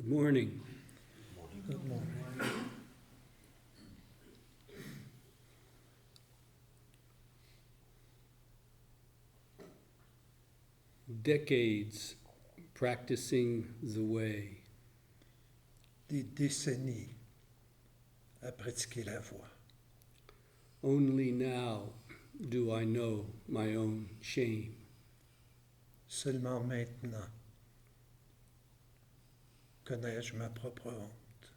Good morning. Good morning. Decades practicing the way. Des décennies à pratiquer la voie. Only now do I know my own shame. Seulement maintenant connais-je ma propre honte.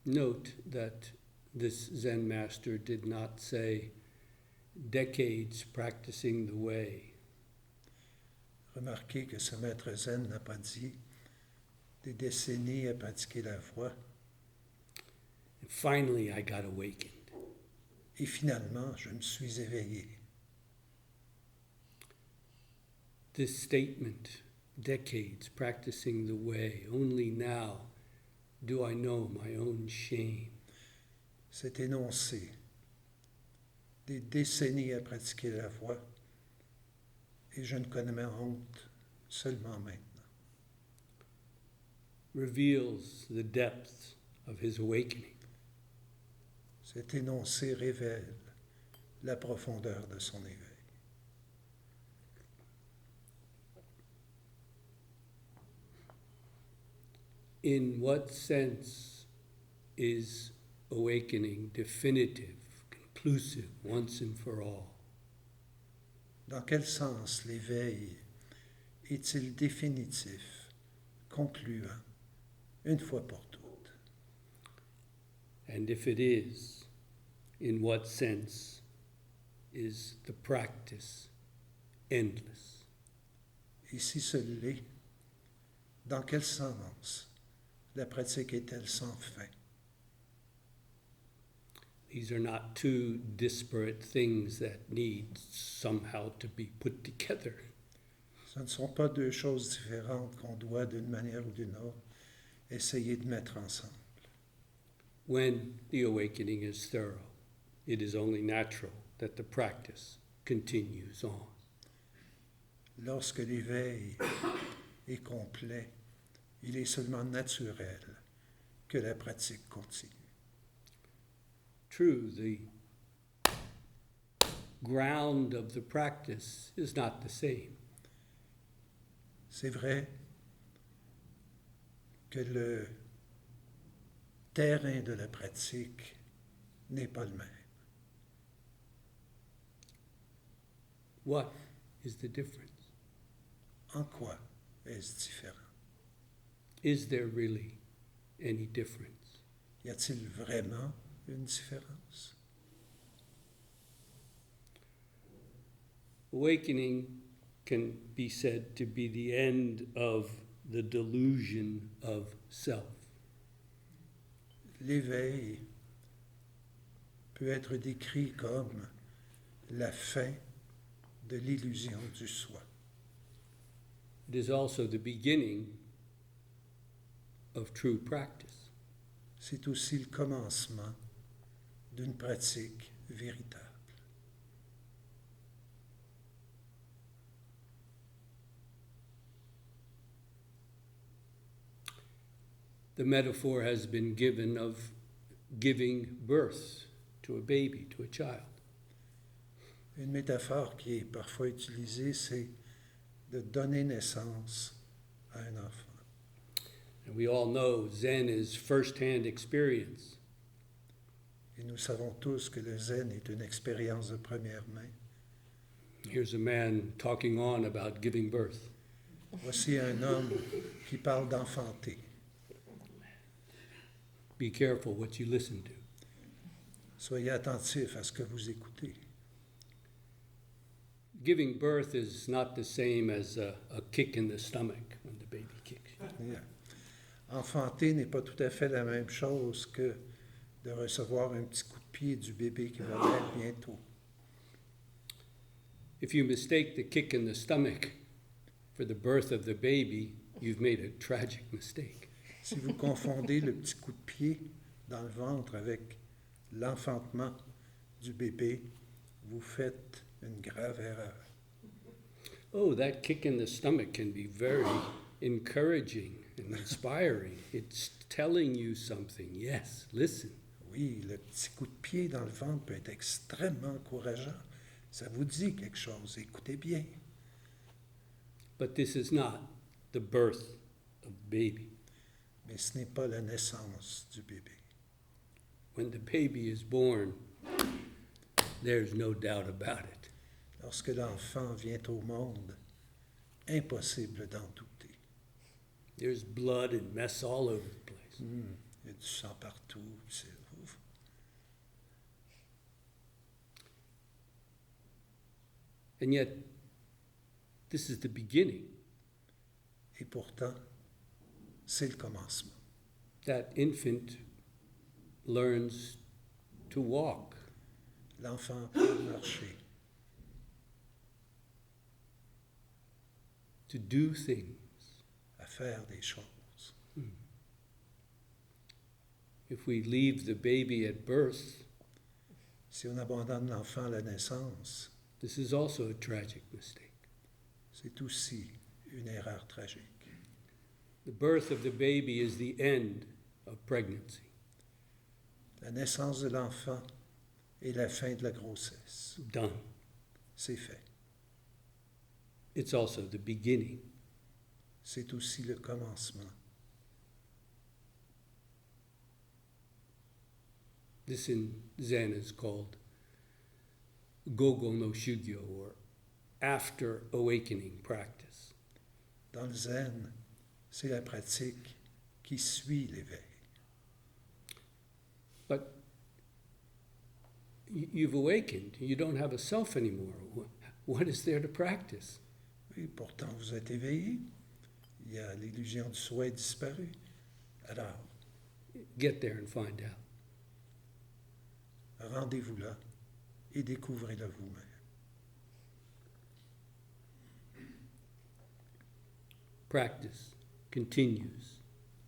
Note that this Zen master did not say decades practicing the way. Remarquez que ce maître zen n'a pas dit des décennies à pratiquer la voie. And finally, I got awakened. Et finalement, je me suis éveillé. This statement, decades practicing the way, only now do I know my own shame. Cet énoncé, des décennies à pratiquer la voie, et je ne connais ma honte seulement maintenant, Reveals the depth of his awakening. cet énoncé révèle la profondeur de son éveil. In what sense is awakening definitive, conclusive, once and for all? Dans quel sens l'éveil est-il définitif, concluant, une fois pour toutes? And if it is, in what sense is the practice endless? Et si ce l'est, dans quel sens la pratique est-elle sans fin? These are not two disparate things that need somehow to be put together. Ce ne sont pas deux choses différentes qu'on doit, d'une manière ou d'une autre, essayer de mettre ensemble. When the awakening is thorough, it is only natural that the practice continues on. Lorsque l'éveil est complet, il est seulement naturel que la pratique continue. True, the ground of the practice is not the same. C'est vrai que le terrain de la pratique n'est pas le même. What is the difference? En quoi est-ce différent? Is there really any difference? Y a-t-il vraiment une différence? Awakening can be said to be the end of the delusion of self. L'éveil peut être décrit comme la fin de l'illusion du soi. It is also the beginning of true practice. C'est aussi le commencement d'une pratique véritable. The metaphor has been given of giving birth to a baby, to a child. Une métaphore qui est parfois utilisée, c'est de donner naissance à un enfant. And we all know Zen is first-hand experience. Et nous savons tous que le zen est une expérience de première main. Here's a man talking on about giving birth. Voici un homme qui parle d'enfanter. Be careful what you listen to. Soyez attentifs à ce que vous écoutez. Giving birth is not the same as a kick in the stomach when the baby kicks you. Yeah. Enfanter n'est pas tout à fait la même chose que de recevoir un petit coup de pied du bébé qui va naître bientôt. If you mistake the kick in the stomach for the birth of the baby, you've made a tragic mistake. Si vous confondez le petit coup de pied dans le ventre avec l'enfantement du bébé, vous faites une grave erreur. Oh, that kick in the stomach can be very encouraging and inspiring. It's telling you something. Yes, listen. Oui, le petit coup de pied dans le ventre peut être extrêmement encourageant. Ça vous dit quelque chose. Écoutez bien. But this is not the birth of baby. Mais ce n'est pas la naissance du bébé. When the baby is born, there's no doubt about it. Lorsque l'enfant vient au monde, impossible d'en douter. There's blood and mess all over the place. Il y a du sang partout. C'est ouf. And yet, this is the beginning. Et pourtant, c'est le commencement. That infant learns to walk. L'enfant apprend à marcher, To do things. à faire des choses. If we leave the baby at birth, Si on abandonne l'enfant à la naissance, this is also a tragic mistake. c'est aussi une erreur tragique. The birth of the baby is the end of pregnancy. La naissance de l'enfant est la fin de la grossesse. Done. C'est fait. It's also the beginning. C'est aussi le commencement. This in Zen is called Gogo no Shugyo, or after awakening practice. Dans le zen, c'est la pratique qui suit l'éveil. But you've awakened. You don't have a self anymore. What is there to practice? Oui, pourtant vous êtes éveillé. Il y a l'illusion du soi disparu. Alors, Get there and find out. rendez-vous là et découvrez-le vous-même. Practice continues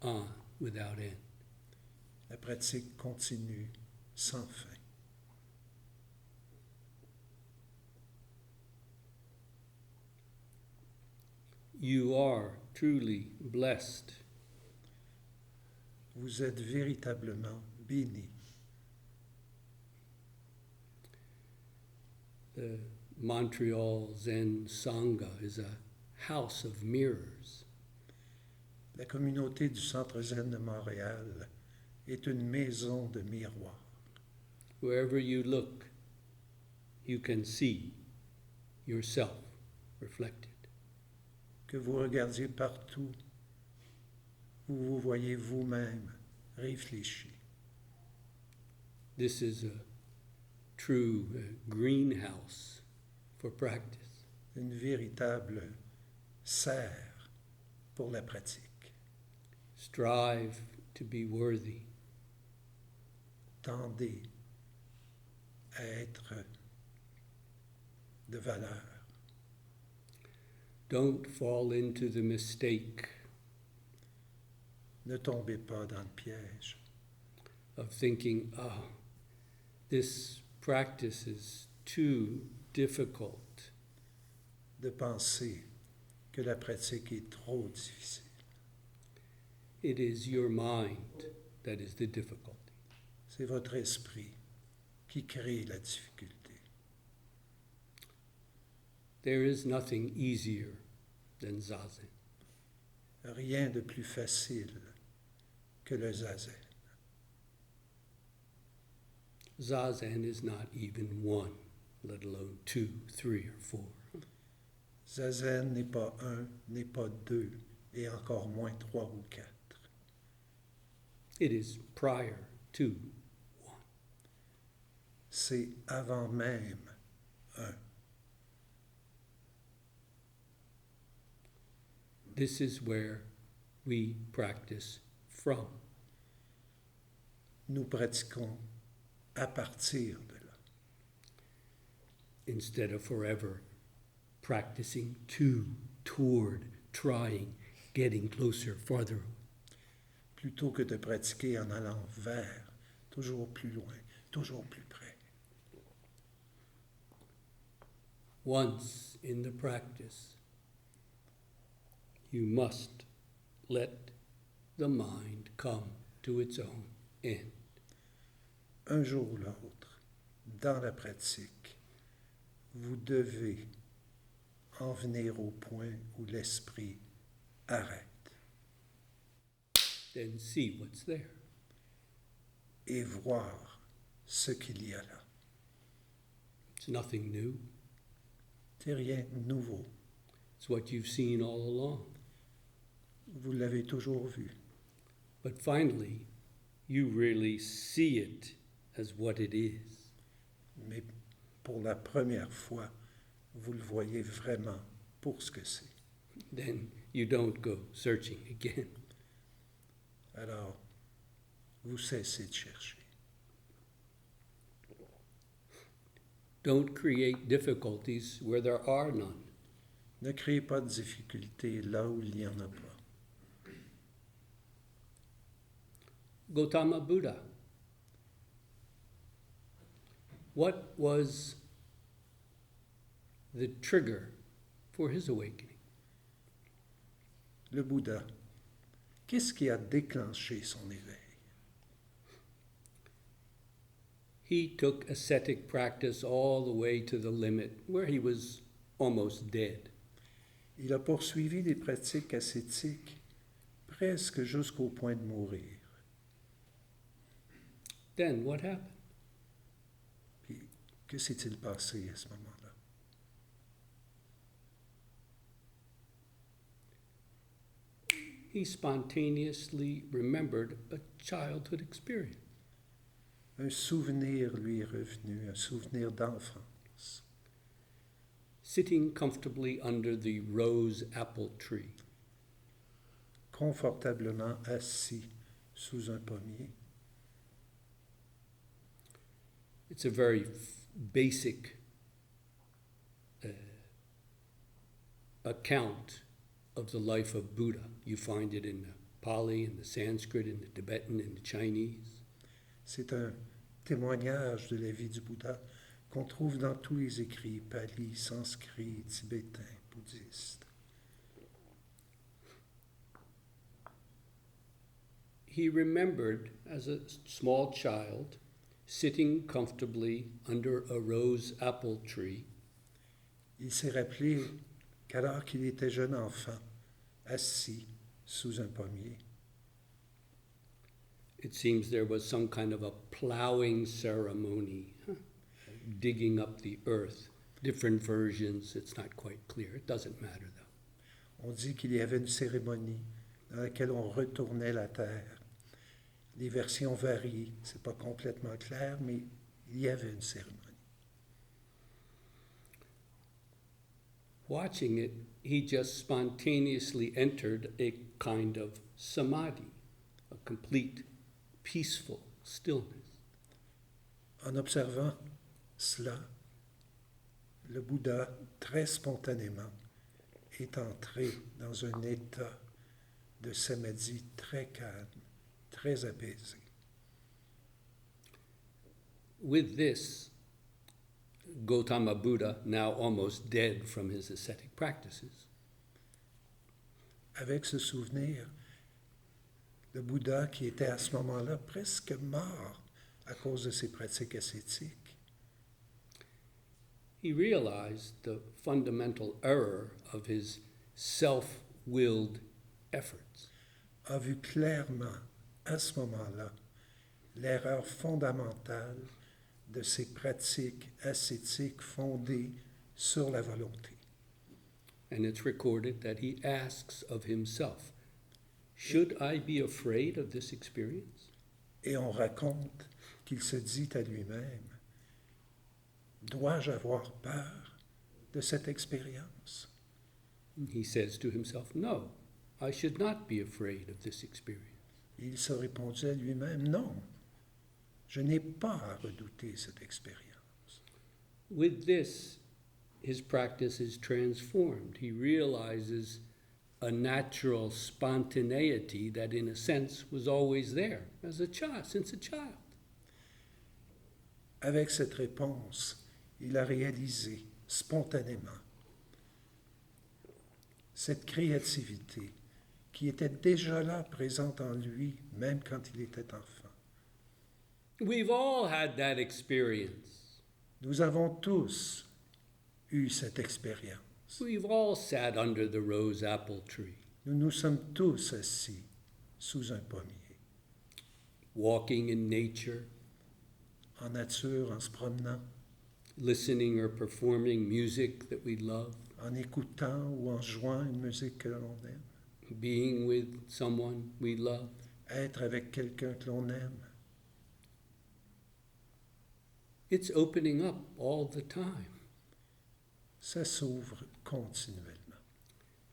on without end. La pratique continue sans fin. You are truly blessed. Vous êtes véritablement bénis. The Montreal Zen Sangha is a house of mirrors. La communauté du Centre Zen de Montréal est une maison de miroirs. Wherever you look, you can see yourself reflected. Que vous regardiez partout, vous vous voyez vous-même réfléchi. This is a true greenhouse for practice. Une véritable serre pour la pratique. Strive to be worthy. Tendez à être de valeur. Don't fall into the mistake Ne tombez pas dans le piège of thinking, oh, this practice is too difficult. de penser que la pratique est trop difficile. It is your mind that is the difficulty. C'est votre esprit qui crée la difficulté. There is nothing easier than Zazen. Rien de plus facile que le zazen. Zazen is not even one, let alone 2, 3, or 4. Zazen n'est pas un, n'est pas deux, et encore moins 3 ou 4. It is prior to 1. C'est avant même un. This is where we practice from. Nous pratiquons à partir de là, Instead of forever practicing to, toward, trying, getting closer, farther. plutôt que de pratiquer en allant vers, toujours plus loin, toujours plus près. Once in the practice, you must let the mind come to its own end. Un jour ou l'autre, dans la pratique, vous devez en venir au point où l'esprit arrête Then see what's there. et voir ce qu'il y a là. It's nothing new. C'est rien de nouveau. It's what you've seen all along. Vous l'avez toujours vu. But finally, you really see it as what it is. Mais pour la première fois, vous le voyez vraiment pour ce que c'est. Then you don't go searching again. Alors, vous cessez de chercher. Don't create difficulties where there are none. Ne créez pas de difficultés là où il n'y en a pas. Gautama Buddha. What was the trigger for his awakening? Le Bouddha, qu'est-ce qui a déclenché son éveil? He took ascetic practice all the way to the limit where he was almost dead. Il a poursuivi les pratiques ascétiques presque jusqu'au point de mourir. Then what happened? Puis, que s'est-il passé à ce moment-là? He spontaneously remembered a childhood experience. Un souvenir lui est revenu, un souvenir d'enfance. Sitting comfortably under the rose apple tree. Confortablement assis sous un pommier. It's a very basic account of the life of Buddha. You find it in the Pali, in the Sanskrit, in the Tibetan, in the Chinese. C'est un témoignage de la vie du Bouddha qu'on trouve dans tous les écrits pali, sanskrit, tibétains, bouddhistes. He remembered as a small child sitting comfortably under a rose apple tree. Il s'est rappelé qu'alors qu'il était jeune enfant, assis sous un pommier, It seems there was some kind of a plowing ceremony, digging up the earth. Different versions, it's not quite clear. It doesn't matter though. on dit qu'il y avait une cérémonie dans laquelle on retournait la terre. Les versions varient, c'est pas complètement clair, mais il y avait une cérémonie. Watching it, he just spontaneously entered a kind of samadhi, a complete, peaceful stillness. En observant cela, le Bouddha, très spontanément, est entré dans un état de samadhi très calme, très apaisé. With this, Gautama Buddha, now almost dead from his ascetic practices, Avec ce souvenir, le Bouddha, qui était à ce moment-là presque mort à cause de ses pratiques ascétiques, he realized the fundamental error of his self-willed efforts. a vu clairement à ce moment-là l'erreur fondamentale de ses pratiques ascétiques fondées sur la volonté. And it's recorded that he asks of himself, should I be afraid of this experience? Et on raconte qu'il se dit à lui-même, dois-je avoir peur de cette expérience? He says to himself, no, I should not be afraid of this experience. Il se répondit à lui-même, non, je n'ai pas à redouter cette expérience. With this, his practice is transformed. He realizes a natural spontaneity that, in a sense, was always there as a child, since a child. Avec cette réponse, il a réalisé spontanément. Cette créativité qui était déjà là, présente en lui, même quand il était enfant. We've all had that experience. Nous avons tous eu cette expérience. We've all sat under the rose apple tree, Nous nous sommes tous assis sous un pommier, walking in nature, en nature, en se promenant, listening or performing music that we love, en écoutant ou en jouant une musique que l'on aime, being with someone we love. être avec quelqu'un que l'on aime. It's opening up all the time Ça s'ouvre continuellement.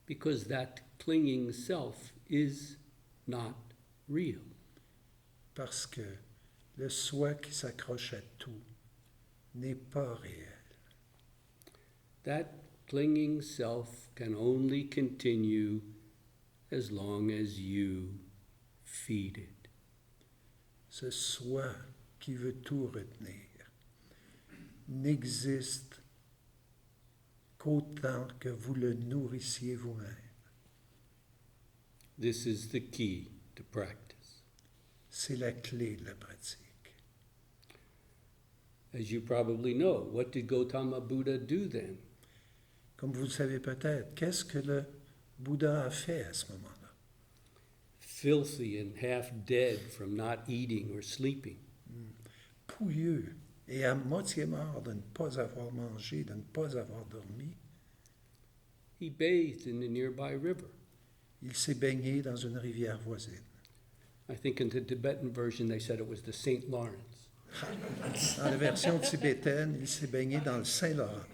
because that clinging self is not real. Parce que le soi qui s'accroche à tout n'est pas réel. That clinging self can only continue as long as you feed it. Ce soi qui veut tout retenir n'existe qu'autant que vous le nourrissiez vous-même. This is the key to practice. C'est la clé de la pratique. As you probably know, what did Gautama Buddha do then? Comme vous le savez peut-être, qu'est-ce que le Bouddha a fait à ce moment-là? Filthy and half dead from not eating or sleeping. Pouilleux et à moitié mort de ne pas avoir mangé, de ne pas avoir dormi, He bathed in the nearby river. il s'est baigné dans une rivière voisine. I think in the Tibetan version they said it was the St. Lawrence. Dans la version tibétaine, il s'est baigné dans le Saint-Laurent.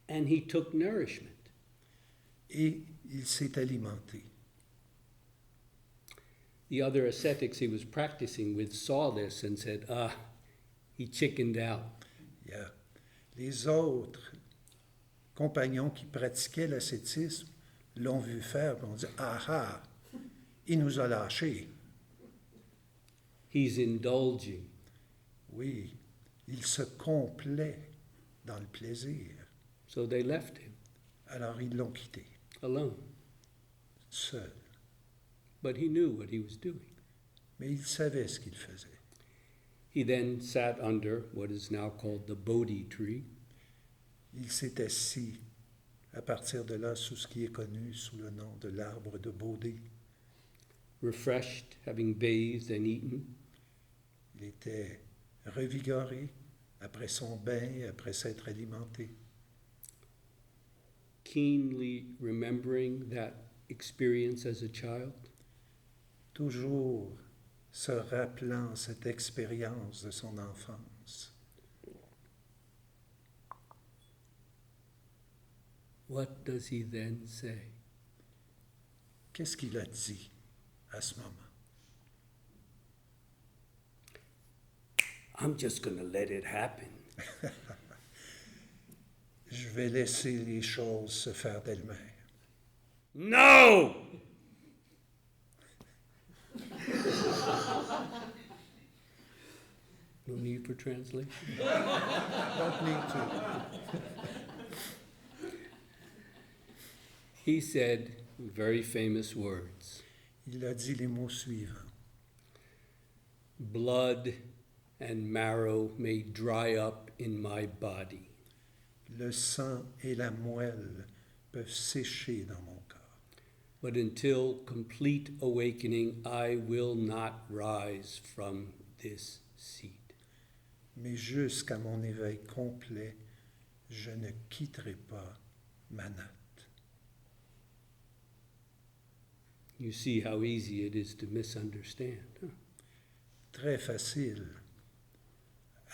And he took nourishment. Et il s'est alimenté. The other ascetics he was practicing with saw this and said, he chickened out. Yeah. Les autres compagnons qui pratiquaient l'ascétisme l'ont vu faire et ont dit « Ah, il nous a lâchés. He's indulging. » Oui, il se complaît dans le plaisir. So they left him Alors ils l'ont quitté, alone. seul. But he knew what he was doing. Mais il savait ce qu'il faisait. He then sat under what is now called the Bodhi tree. Il s'est assis à partir de là sous ce qui est connu sous le nom de l'arbre de Bodhi. Refreshed, having bathed and eaten. Il était revigoré après son bain et après s'être alimenté, Keenly remembering that experience as a child. toujours se rappelant cette expérience de son enfance. What does he then say? Qu'est-ce qu'il a dit à ce moment? I'm just going to let it happen. Je vais laisser les choses se faire d'elles-mêmes. No! No need for translation. Don't need to. He said very famous words. Il a dit les mots suivants. Blood and marrow may dry up in my body, Le sang et la moelle peuvent sécher dans mon corps. but until complete awakening, I will not rise from this seat. Mais jusqu'à mon éveil complet, je ne quitterai pas ma natte. You see how easy it is to misunderstand. Huh? Très facile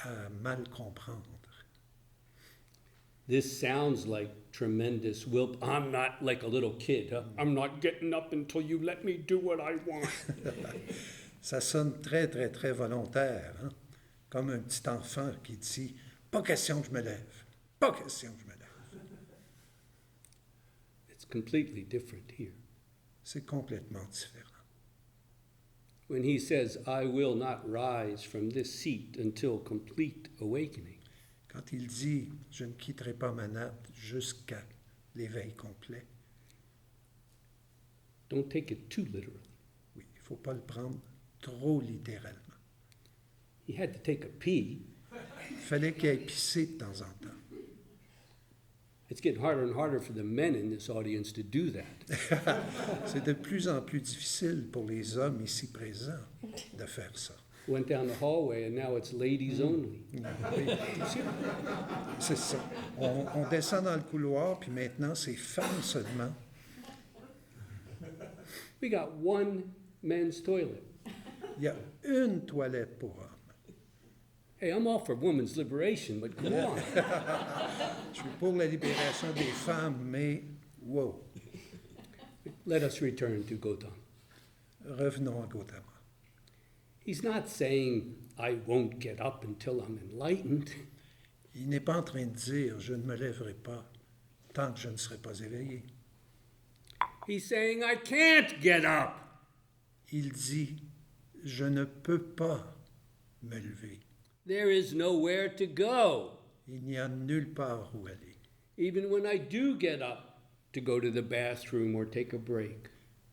à mal comprendre. This sounds like tremendous will. I'm not like a little kid. Huh? I'm not getting up until you let me do what I want. Ça sonne très, très, très volontaire, hein? Comme un petit enfant qui dit « Pas question que je me lève, pas question que je me lève. It's completely different here. » C'est complètement différent. when he says, I will not rise from this seat until complete awakening. Quand il dit « Je ne quitterai pas ma natte jusqu'à l'éveil complet », Don't take it too literally. oui, il ne faut pas le prendre trop littéralement. He had to take a pee. Il fallait qu'il aille pisser de temps en temps. It's getting harder and harder for the men in this audience to do that. C'est de plus en plus difficile pour les hommes ici présents de faire ça. Went down the hallway and now it's ladies only. Oui, c'est ça. On descend dans le couloir, puis maintenant, c'est femmes seulement. We got one men's toilet. Il y a une toilette pour hommes. Hey, I'm all for women's liberation, but come on. Je suis pour la libération des femmes, mais wow. Let us return to Gautam. Revenons à Gautama. He's not saying, I won't get up until I'm enlightened. Il n'est pas en train de dire « Je ne me lèverai pas tant que je ne serai pas éveillé ». He's saying, I can't get up. Il dit « Je ne peux pas me lever ». There is nowhere to go. Il n'y a nulle part où aller. Even when I do get up to go to the bathroom or take a break,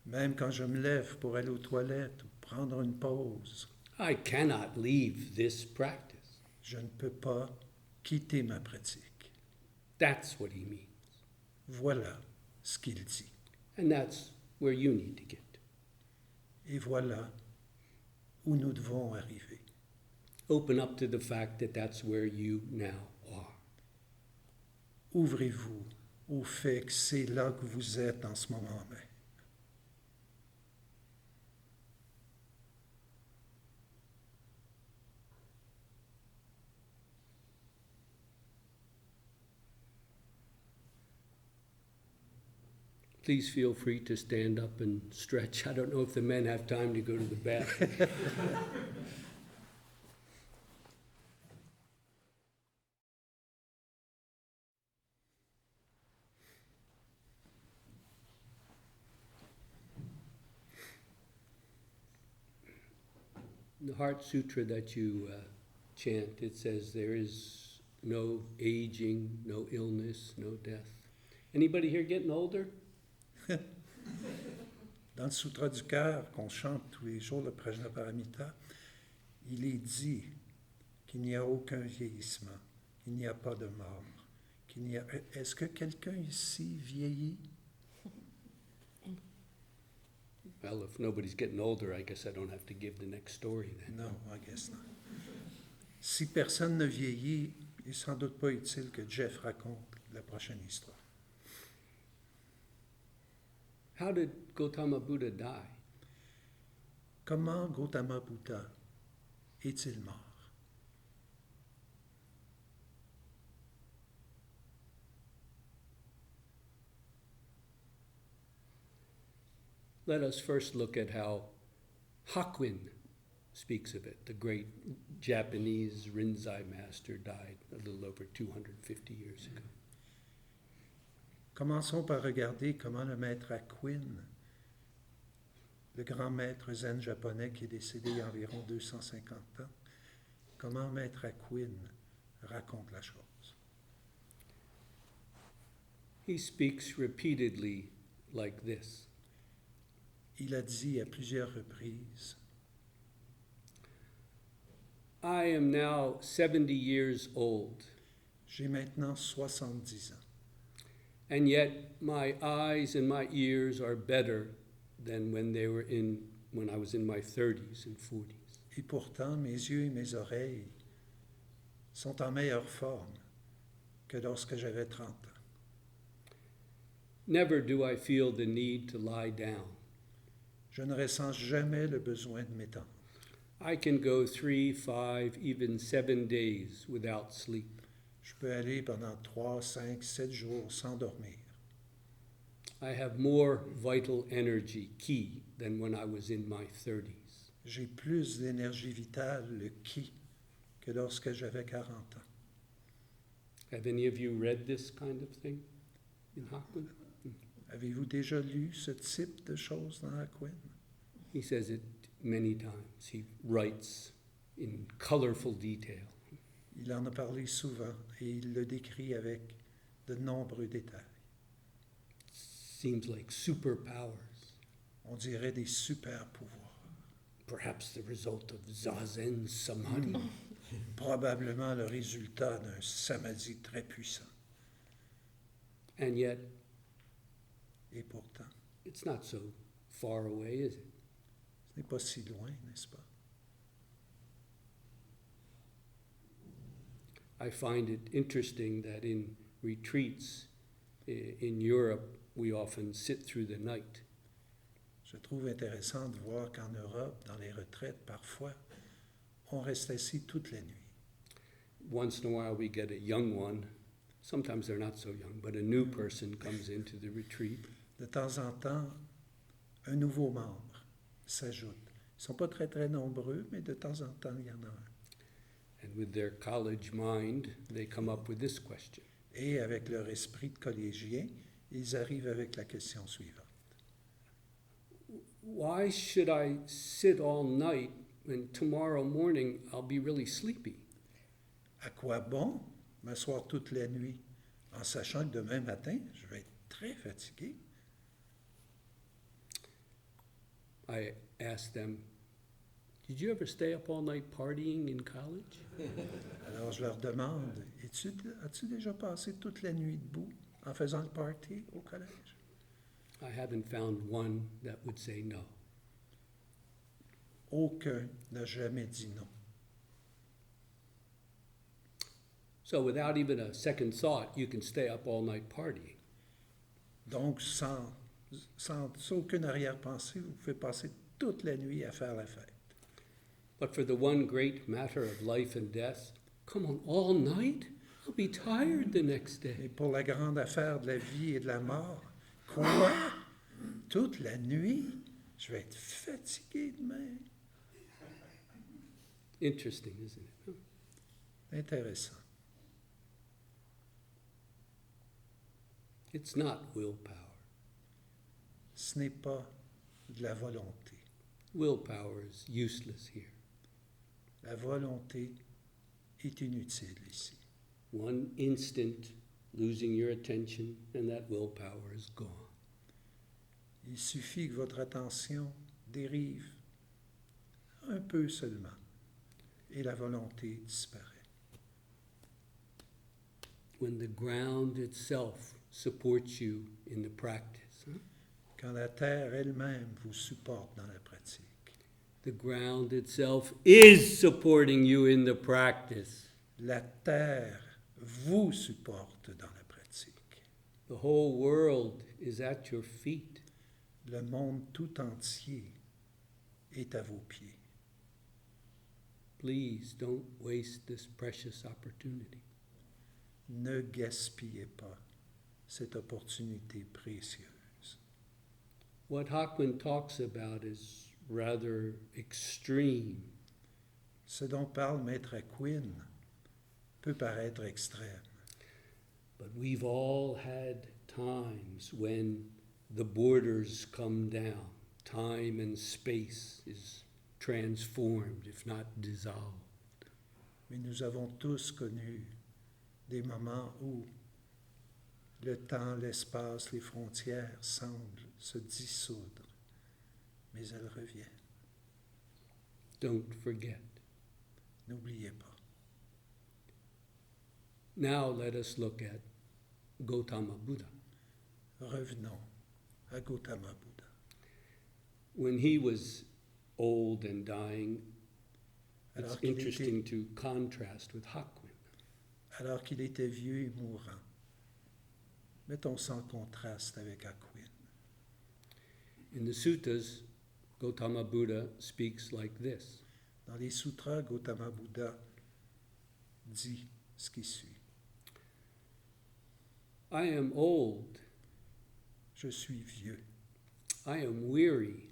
Même quand je me lève pour aller aux toilettes ou prendre une pause, I cannot leave this practice. je ne peux pas quitter ma pratique. That's what he means. Voilà ce qu'il dit. And that's where you need to get. Et voilà où nous devons arriver. Open up to the fact that that's where you now are. Ouvrez-vous au fait que c'est là que vous êtes en ce moment même. Please feel free to stand up and stretch. I don't know if the men have time to go to the bathroom. In the Heart Sutra that you chant, it says there is no aging, no illness, no death. Anybody here getting older? Dans le Sutra du cœur qu'on chante tous les jours, le Prajnaparamita, il est dit qu'il n'y a aucun vieillissement, qu'il n'y a pas de mort, qu'il n'y a... Est-ce que quelqu'un ici vieillit? Well, if nobody's getting older, I guess I don't have to give the next story then. Non, I guess not. Si personne ne vieillit, il n'est sans doute pas utile que Jeff raconte la prochaine histoire. How did Gautama Buddha die? Comment Gautama Buddha est-il mort? Let us first look at how Hakuin speaks of it. The great Japanese Rinzai master died a little over 250 years ago. Commençons par regarder comment le maître Hakuin, le grand maître zen japonais qui est décédé il y a environ 250 ans, comment maître Hakuin raconte la chose. He speaks repeatedly like this. Il a dit à plusieurs reprises, I am now 70 years old, j'ai maintenant 70 ans, and yet my eyes and my ears are better than when I was in my 30s and 40s. et pourtant mes yeux et mes oreilles sont en meilleure forme que lorsque j'avais 30 ans. Never do I feel the need to lie down. Je ne ressens jamais le besoin de m'étendre. I can go 3, 5, even 7 days without sleep. Je peux aller pendant 3, 5, 7 jours sans dormir. I have more vital energy, ki, than when I was in my 30s. J'ai plus d'énergie vitale, le ki, que lorsque j'avais 40 ans. Have any of you read this kind of thing in Hakuin? Avez-vous déjà lu ce type de choses dans Hakuin? He says it many times. He writes in colorful detail. Il en a parlé souvent et il le décrit avec de nombreux détails. Seems like superpowers, On dirait des super pouvoirs. perhaps the result of zazen samadhi. Probablement le résultat d'un samadhi très puissant. And yet, Et pourtant, it's not so far away, is it? ce n'est pas si loin, n'est-ce pas? I find it interesting that in retreats in Europe, we often sit through the night. Je trouve intéressant de voir qu'en Europe, dans les retraites, parfois, on reste assis toute la nuit. Once in a while, we get a young one. Sometimes they're not so young, but a new person comes into the retreat. De temps en temps, un nouveau membre s'ajoute. Ils ne sont pas très, très nombreux, mais de temps en temps, il y en a un. And with their college mind, they come up with this question. Et avec leur esprit de collégien, ils arrivent avec la question suivante. Why should I sit all night when tomorrow morning I'll be really sleepy? À quoi bon m'asseoir toute la nuit en sachant que demain matin, je vais être très fatigué? I asked them, did you ever stay up all night partying in college? Alors je leur demande, as-tu déjà passé toute la nuit debout en faisant le party au collège? I haven't found one that would say no. Aucun n'a jamais dit non. So without even a second thought, you can stay up all night partying. Donc, sans aucune arrière-pensée, vous pouvez passer toute la nuit à faire la fête. But for the one great matter of life and death, come on, all night? I'll be tired the next day. Et pour la grande affaire de la vie et de la mort, quoi? Toute la nuit? Je vais être fatigué demain. Interesting, isn't it? Huh? Intéressant. It's not willpower. Ce n'est pas de la volonté. Willpower is useless here. La volonté est inutile ici. One instant, losing your attention, and that willpower is gone. Il suffit que votre attention dérive un peu seulement et la volonté disparaît. When the ground itself supports you in the practice, huh? Quand la terre elle-même vous supporte dans la pratique. The ground itself is supporting you in the practice. La terre vous supporte dans la pratique. The whole world is at your feet. Le monde tout entier est à vos pieds. Please don't waste this precious opportunity. Ne gaspillez pas cette opportunité précieuse. What Hakuin talks about is rather extreme. Ce dont parle Maître Quinn peut paraître extrême. But we've all had times when the borders come down. Time and space is transformed, if not dissolved. Mais nous avons tous connu des moments où le temps, l'espace, les frontières semblent se dissoudre, mais elles reviennent. Don't forget. N'oubliez pas. Now let us look at Gautama Buddha. Revenons à Gautama Buddha. When he was old and dying, it's Alors qu'il interesting était, to contrast with Hakuin. alors qu'il était vieux et mourant, mettons ça en contraste avec Hakuin. In the suttas, Gautama Buddha speaks like this. Dans les sutras, Gautama Buddha dit ce qui suit. I am old. Je suis vieux, I am weary.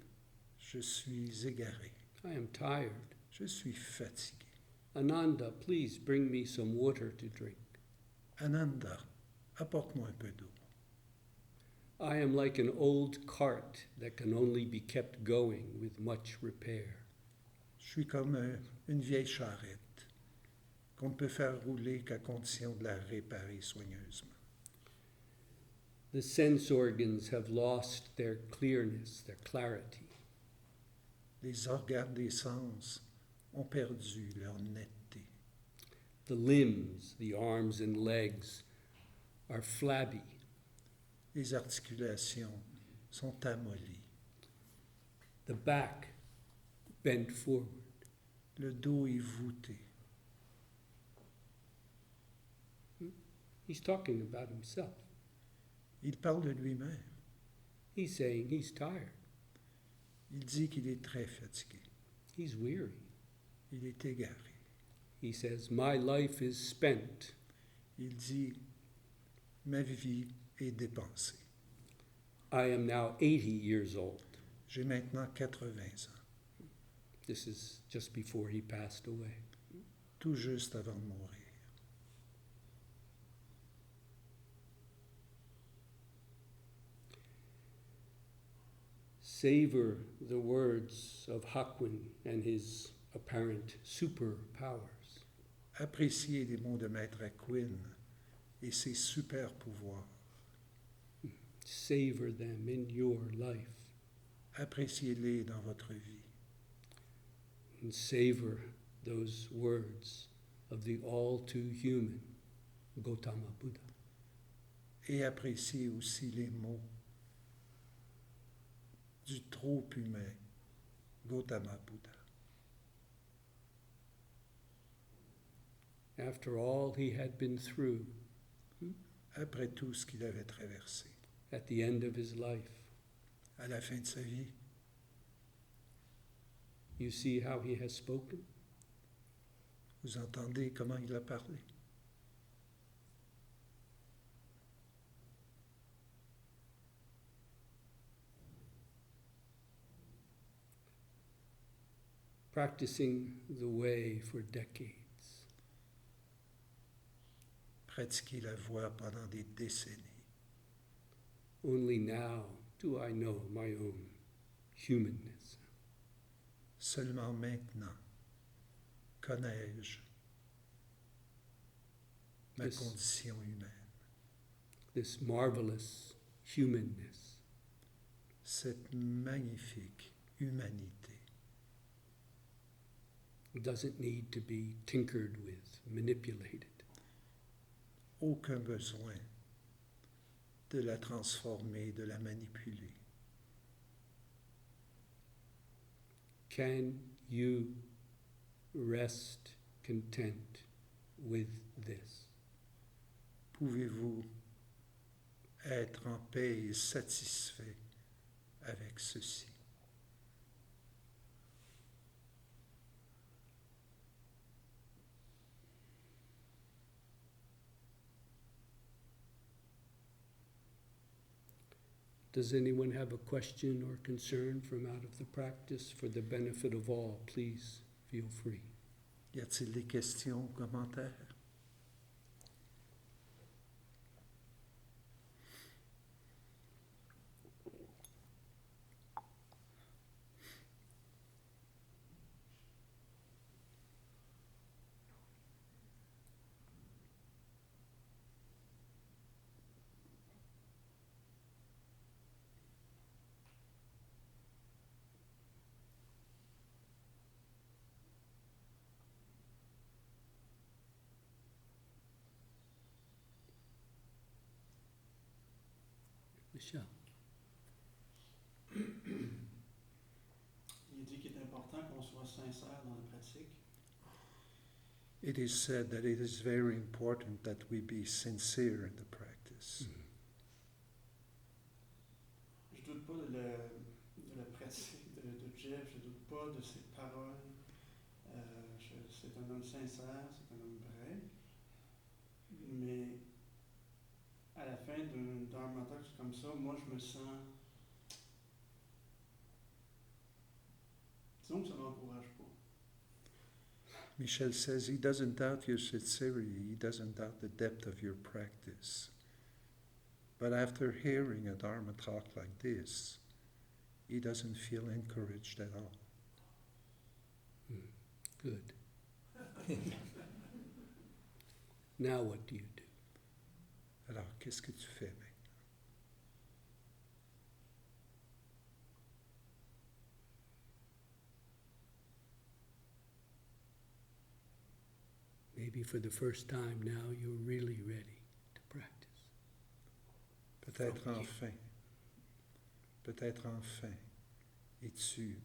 je suis égaré, I am tired. je suis fatigué. Ananda, please bring me some water to drink. Ananda, apporte-moi un peu d'eau. I am like an old cart that can only be kept going with much repair. Je suis comme une vieille charrette qu'on ne peut faire rouler qu'à condition de la réparer soigneusement. The sense organs have lost their clearness, their clarity. Les organes des sens ont perdu leur netteté. The limbs, the arms and legs, are flabby. Les articulations sont amollies. The back bent forward. Le dos est voûté. He's talking about himself. Il parle de lui-même. He's saying he's tired. Il dit qu'il est très fatigué. He's weary. Il est égaré. He says, my life is spent. Il dit, ma vie est dépensée. I am now 80 years old. J'ai maintenant 80 ans, This is just before he passed away. tout juste avant de mourir. Savor the words of Hakuin and his apparent superpowers. Appréciez les mots de Maître Aquin et ses super pouvoirs. Savor them in your life. Appréciez-les dans votre vie. And savor those words of the all too human Gautama Buddha. Et appréciez aussi les mots du trop humain Gautama Buddha. After all he had been through, Après tout ce qu'il avait traversé, at the end of his life, à la fin de sa vie, you see how he has spoken? vous entendez comment il a parlé. Practicing the way for decades. Pratiquer la voix pendant des décennies. Only now do I know my own humanness. Seulement maintenant connais-je ma Yes. condition humaine, This marvelous humanness. cette magnifique humanité. Doesn't need to be tinkered with, manipulated. Aucun besoin de la transformer, de la manipuler. Can you rest content with this? Pouvez-vous être en paix et satisfait avec ceci? Does anyone have a question or concern from out of the practice for the benefit of all? Please feel free. Y a-t-il des questions ou commentaires? Michelle. Il dit qu'il est important qu'on soit sincère dans la pratique. It is said that it is very important that we be sincere in the practice. Je doute pas de la pratique de Jeff, je doute pas de ses paroles. C'est un homme sincère, c'est un homme vrai. Mais à la fin d'un dharma-talk comme ça, moi je me sens... Disons que ça ne m'encourage pas. Michel says he doesn't doubt your sincerity, he doesn't doubt the depth of your practice. But after hearing a Dharma talk like this, he doesn't feel encouraged at all. Good. Now what do you do? Alors, qu'est-ce que tu fais maintenant? Maybe for the first time now you're really ready to practice. Peut-être enfin, es-tu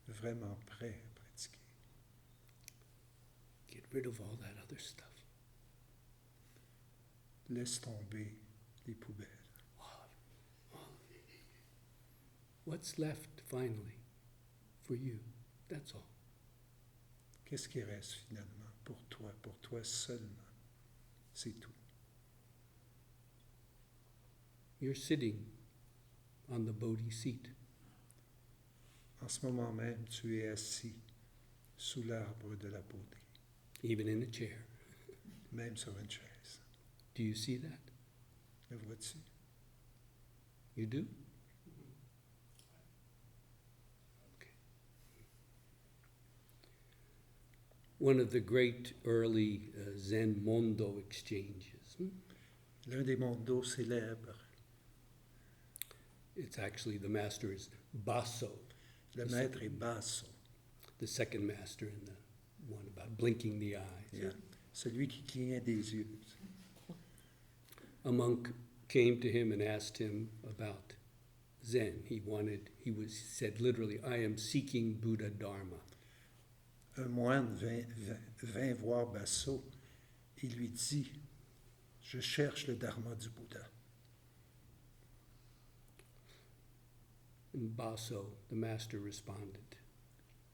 vraiment prêt à pratiquer? Get rid of all that other stuff. Laisse tomber les poubelles. What's left finally for you? That's all. Qu'est-ce qui reste finalement pour toi seulement? C'est tout. You're sitting on the Bodhi seat. En ce moment même, tu es assis sous l'arbre de la Bodhi, Even in a chair. même sur une chaise. Do you see that? Le vois-tu? You do? Okay. One of the great early Zen Mondo exchanges. L'un des mondos célèbres, It's actually the master is Basso, le maître est Basso, the second master in the one about blinking the eyes. yeah, celui qui cligna des yeux. A monk came to him and asked him about Zen. He said literally, I am seeking Buddha Dharma. Un moine vint voir Basso et lui dit, je cherche le dharma du Bouddha. And Basso, the master, responded,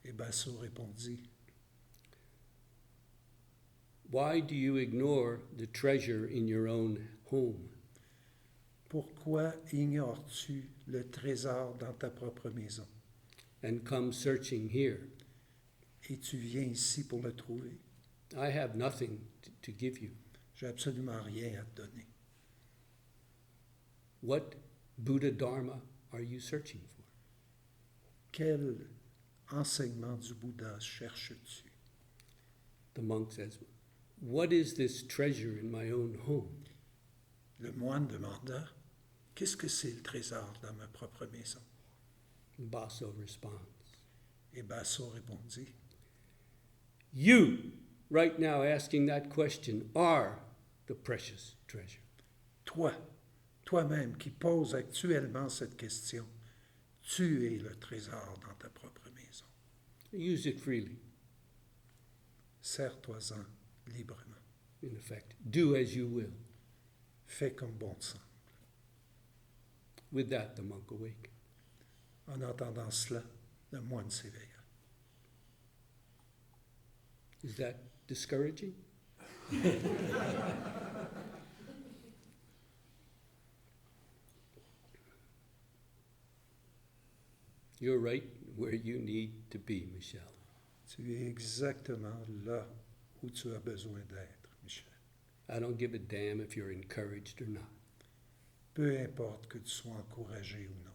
Et Basso répondit, why do you ignore the treasure in your own home? pourquoi ignores-tu le trésor dans ta propre maison? And come searching here. Et tu viens ici pour le trouver. I have nothing to give you. J'ai absolument rien à te donner. What Buddha Dharma are you searching for? Quel enseignement du Bouddha cherches-tu? The monk says, what is this treasure in my own home? Le moine demanda, qu'est-ce que c'est le trésor dans ma propre maison? And Basso responds, Et Basso répondit, you, right now asking that question, are the precious treasure. Toi-même qui poses actuellement cette question, tu es le trésor dans ta propre maison. Use it freely. Sers-toi-en librement. In effect, do as you will. Fais comme bon te semble. With that, the monk awakened. En entendant cela, le moine s'éveilla. Is that discouraging? You're right where you need to be, Michel. Tu es exactement là où tu as besoin d'être, Michel. I don't give a damn if you're encouraged or not. Peu importe que tu sois encouragé ou non.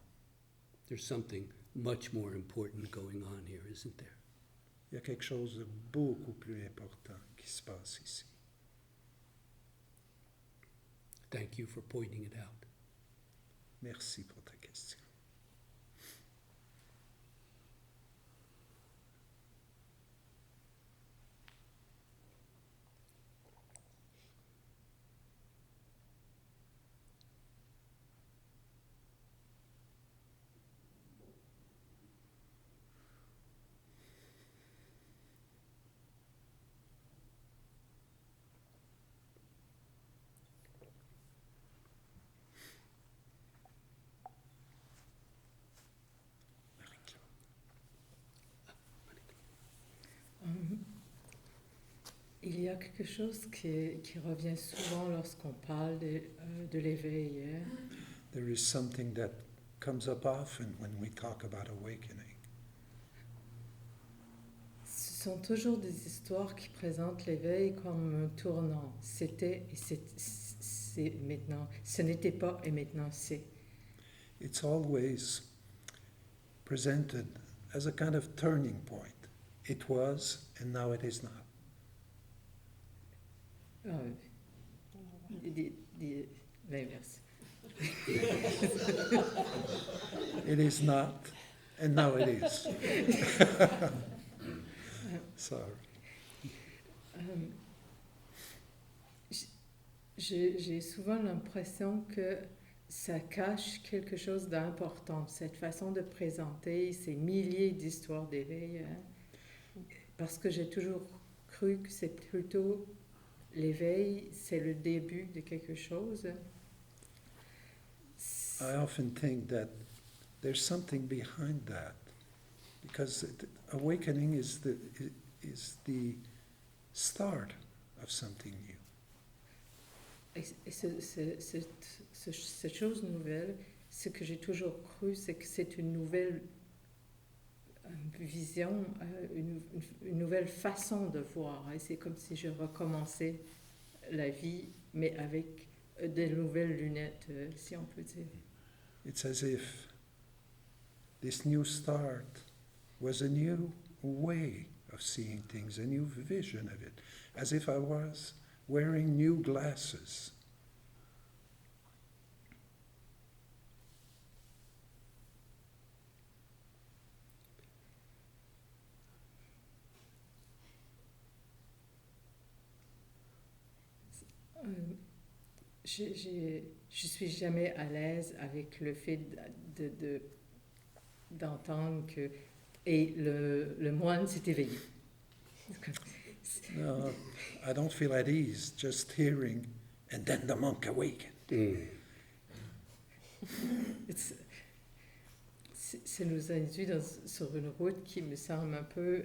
There's something much more important going on here, isn't there? Il y a quelque chose de beaucoup plus important qui se passe ici. Thank you for pointing it out. Merci pour ta question. Il y a quelque chose qui revient souvent lorsqu'on parle de l'éveil. There is something that comes up often when we talk about awakening. Ce sont toujours des histoires qui présentent l'éveil comme un tournant. C'était c'est maintenant. Ce n'était pas et maintenant c'est. It's always presented as a kind of turning point. It was, and now it is not. L'inverse. It is not, and now it is. Sorry. J'ai souvent l'impression que ça cache quelque chose d'important, cette façon de présenter ces milliers d'histoires d'éveil, hein. Parce que j'ai toujours cru que c'est plutôt l'éveil, c'est le début de quelque chose. I often think that there's something behind that, because awakening is the start of something new. Et cette chose nouvelle, ce que j'ai toujours cru, c'est que c'est une nouvelle vision, une nouvelle façon de voir. Et c'est comme si je recommençais la vie, mais avec de nouvelles lunettes, si on peut dire. It's as if this new start was a new way of seeing things, a new vision of it, as if I was wearing new glasses. Je suis jamais à l'aise avec le fait d'entendre que et le moine s'est éveillé. No, I don't feel at ease just hearing, and then the monk awakened. Ça nous induit sur une route qui me semble un peu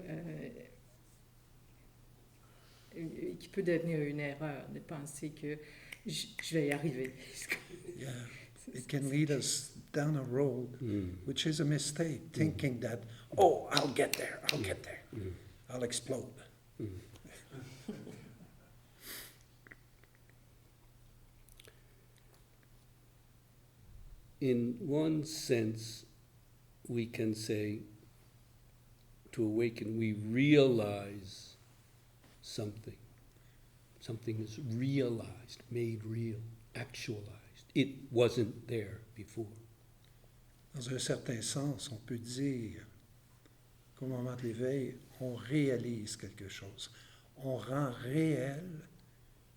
qui peut devenir une erreur de penser que je vais y arriver. Yeah, it can lead us down a road which is a mistake, thinking that, oh, I'll get there, I'll explode. In one sense, we can say, to awaken, we realize something. Something is realized, made real, actualized. It wasn't there before. Dans un certain sens, on peut dire qu'au moment de l'éveil, on réalise quelque chose. On rend réel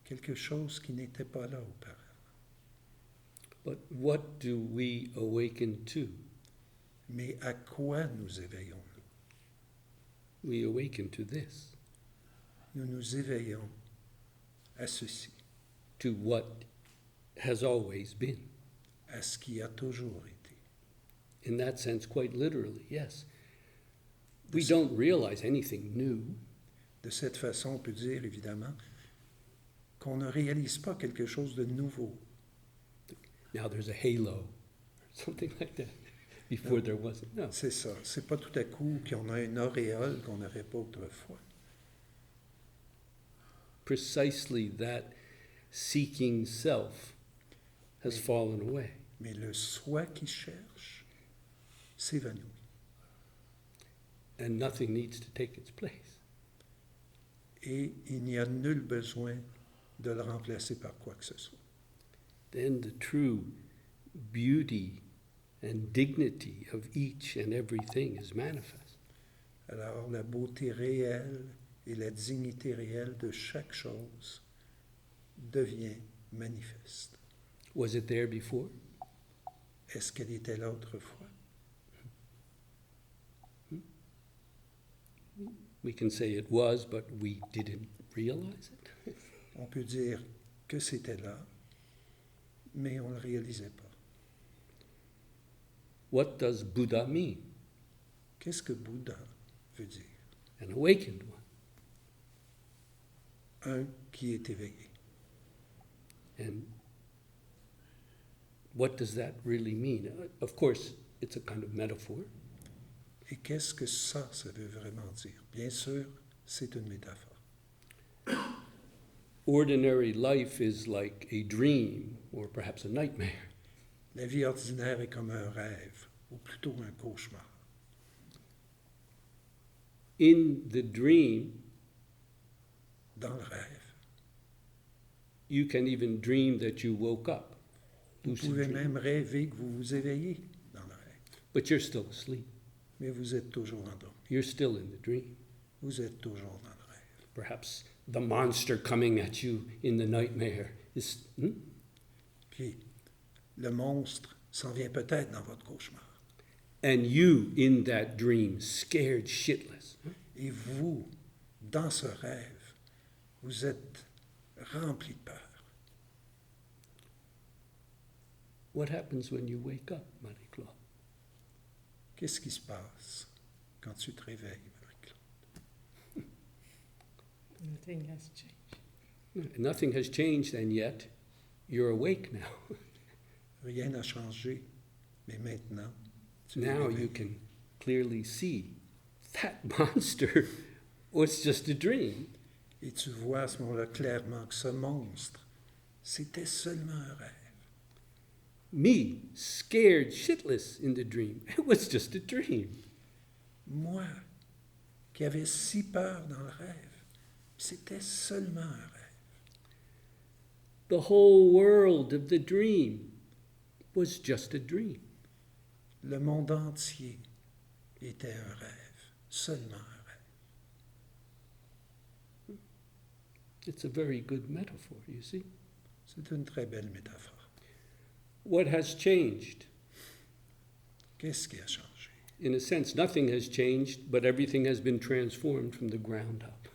quelque chose qui n'était pas là auparavant. But what do we awaken to? Mais à quoi nous éveillons-nous? We awaken to this, Nous nous éveillons à ceci, to what has always been. à ce qui a toujours été. In that sense, quite literally, yes. We don't realize anything new. De cette façon, on peut dire évidemment qu'on ne réalise pas quelque chose de nouveau. Now there's a halo, or something like that. Before there wasn't. No. C'est ça. C'est pas tout à coup qu'on a une auréole qu'on n'avait pas autrefois. Precisely that seeking self has fallen away. Mais le soi qui cherche s'évanouit. And nothing needs to take its place. Et il n'y a nul besoin de le remplacer par quoi que ce soit. Then the true beauty and dignity of each and everything is manifest. Alors la beauté réelle et la dignité réelle de chaque chose devient manifeste. Was it there before? Est-ce qu'elle était là autrefois? We can say it was, but we didn't realize it. On peut dire que c'était là, mais on ne le réalisait pas. What does Buddha mean? Qu'est-ce que Bouddha veut dire? An awakened one. Un qui est éveillé. And what does that really mean? Of course, it's a kind of metaphor. Et qu'est-ce que ça veut vraiment dire? Bien sûr, c'est une métaphore. ordinary life is like a dream or perhaps a nightmare. La vie ordinaire est comme un rêve, ou plutôt un cauchemar. In the dream, Dans le rêve, you can even dream that you woke up. vous Lucid pouvez dream. même rêver que vous vous éveillez dans le rêve, But you're still asleep. mais vous êtes toujours endormi. You're still in the dream. Vous êtes toujours dans le rêve. Perhaps the monster coming at you in the nightmare is. Puis, le monstre s'en vient peut-être dans votre cauchemar. And you in that dream, scared shitless. Et vous, dans ce rêve, vous êtes rempli de peur. What happens when you wake up, Marie-Claude? Qu'est-ce qui se passe quand tu te réveilles, Marie-Claude? Nothing has changed. Nothing has changed, and yet you're awake now. Rien n'a changé, mais maintenant, tu es Now réveillé. you can clearly see that monster was just a dream. Et tu vois à ce moment-là clairement que ce monstre, c'était seulement un rêve. Me, scared shitless in the dream. It was just a dream. Moi, qui avais si peur dans le rêve, c'était seulement un rêve. The whole world of the dream was just a dream. Le monde entier était un rêve, seulement un rêve. It's a very good metaphor, you see. C'est une très belle métaphore. What has changed? Qu'est-ce qui a changé? In a sense, nothing has changed, but everything has been transformed from the ground up.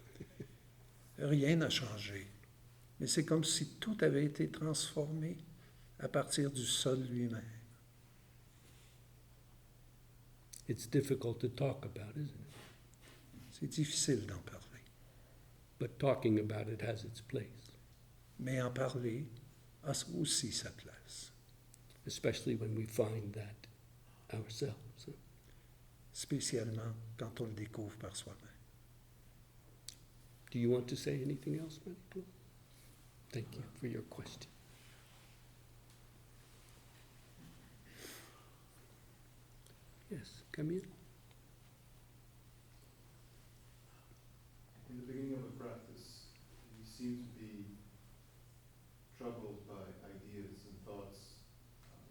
Rien n'a changé, mais c'est comme si tout avait été transformé à partir du sol lui-même. It's difficult to talk about, isn't it? C'est difficile d'en parler, But talking about it has its place, mais en parler a aussi sa place, especially when we find that ourselves. spécialement quand on le découvre par soi-même. Do you want to say anything else, Marie-Claude? Thank you for your question. Yes, Camille? In the beginning of the practice, you seem to be troubled by ideas and thoughts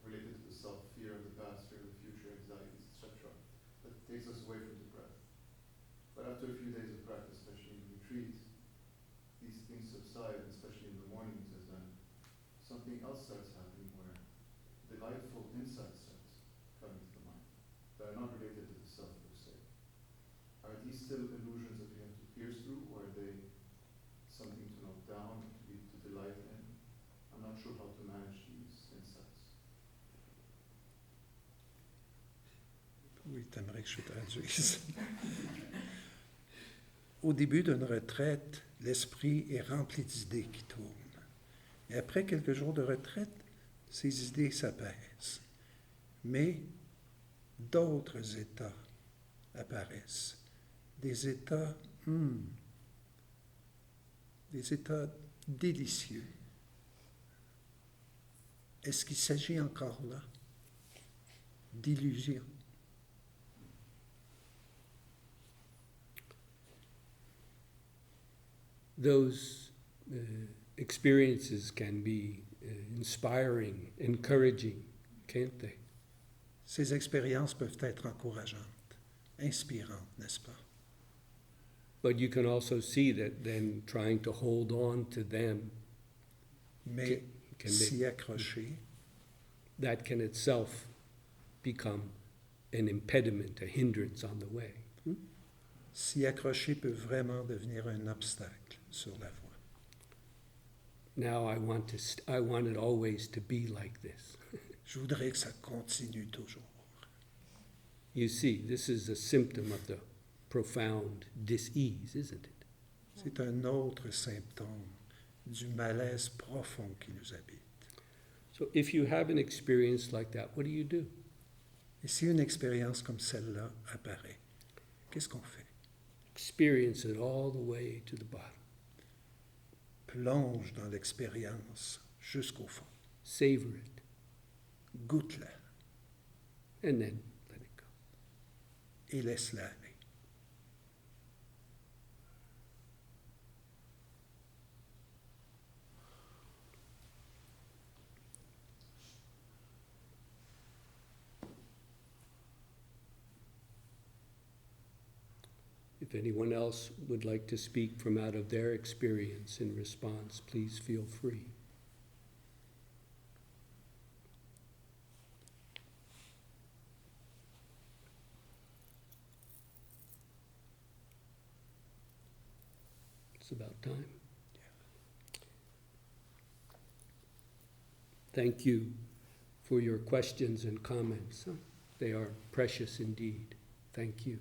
related to the self, fear of the past, fear of the future, anxieties, etc. That takes us away from the breath. But after a few days of practice, especially in retreat, these things subside, especially in the mornings, as something else starts happening where delightful insights starts coming to the mind that are not related to the self per se. Are these still illusions that we have to pierce through, or are they something to note down, to delight in? I'm not sure how to manage these insights. Oui, t'aimerais que je traduise. Au début d'une retraite, l'esprit est rempli d'idées qui tournent. Et après quelques jours de retraite, ces idées s'apaisent. Mais d'autres états apparaissent. Des états délicieux. Est-ce qu'il s'agit encore là d'illusion? Those experiences can be inspiring, encouraging, can't they? Ces expériences peuvent être encourageantes, inspirantes, n'est-ce pas? But you can also see that then trying to hold on to them, Mais can s'y accrocher, that can itself become an impediment, a hindrance on the way. s'y accrocher peut vraiment devenir un obstacle sur la voie. Now I want it always to be like this. Je voudrais que ça continue toujours. You see, this is a symptom of the profound dis-ease, isn't it? C'est un autre symptôme du malaise profond qui nous habite. So if you have an experience like that, what do you do? Et si une expérience comme celle-là apparaît, qu'est-ce qu'on fait? Experience it all the way to the bottom. Plonge dans l'expérience jusqu'au fond. savor it, Goûte-la and then let it go. et laisse-la aller. If anyone else would like to speak from out of their experience in response, please feel free. It's about time. Thank you for your questions and comments. They are precious indeed. Thank you.